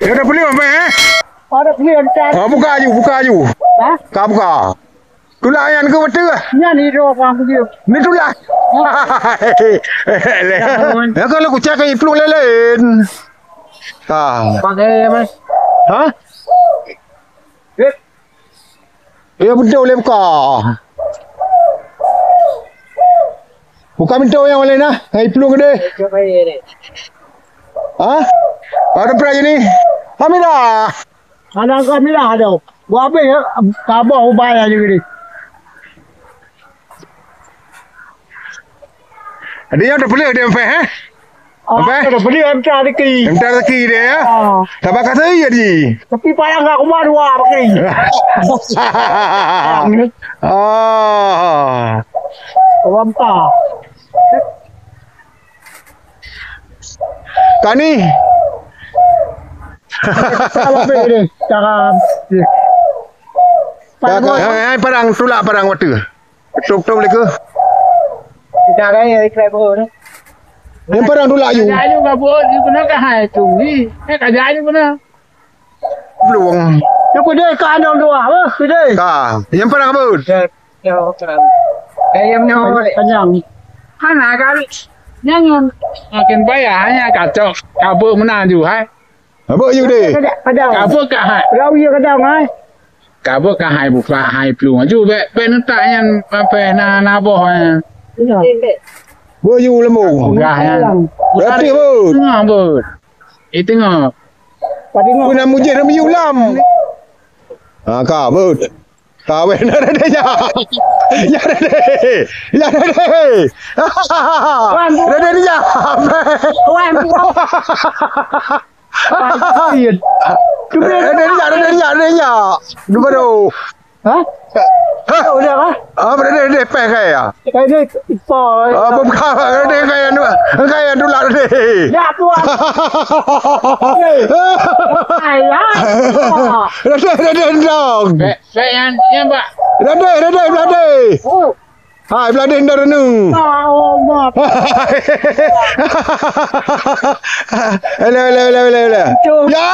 Ya udah beli apa Ada pilihan. Buka aju. Hah? Buka. Tulah yang ke betul. Ya ni ro orang dia. Ni tulah. Ya kalau ku cakap itu lain. Pakai mas. Hah? Ya betul boleh buka. Buka pintu yang lain lah. Hai pelung gede. Coba ini. Hah? Ada berapa ni? Hamida. Ada kami lah ada. Gua apa ya? Kabau bayar juga ni. Dia udah beli dia MP Apa? Ada beli MTA lagi. MP lagi dia ya. Tak bakal saya jadi. Tapi payah enggak kemana dua pakai. Wampa. Kani. Kalau beli cara Parang tulak parang water. Betul boleh ke? cara yang ikhlas ni. Yang parang tulak you. Kerja juga buat, you kena kahai tu ni. Kerja ni kena. Belum. You kena kandang dua apa? Kena. Yang parang apa? Ya, kan. Ayam ni panjang. Hana kali. Yang makin bayar hanya kacau. Kabur mana juga. Apa you deh? Kadang. Kabur kahai. Rau ya kadang ai. Kabur kahai buka hai pelung. Ju ben tak yang apa na boh. Bo you lemu. Gah yang. Berarti bo. Tengah bo. Tengah. Ku nak mujir nama you lam. Ka bo. Ka we na de ya. Ya de. Ya de. Ya de ya. Wan. Ada ya. Dua do. Hah? Udah kah? Apa dia pek kaya? Kaya ipo. Apa bukan dia kaya dulu deh. Ya tuan. Ayah. Ada dong. Saya yang pak. Ada. Oh. Hai belah dia ndar nu. Oh, maaf. Ele. Ya.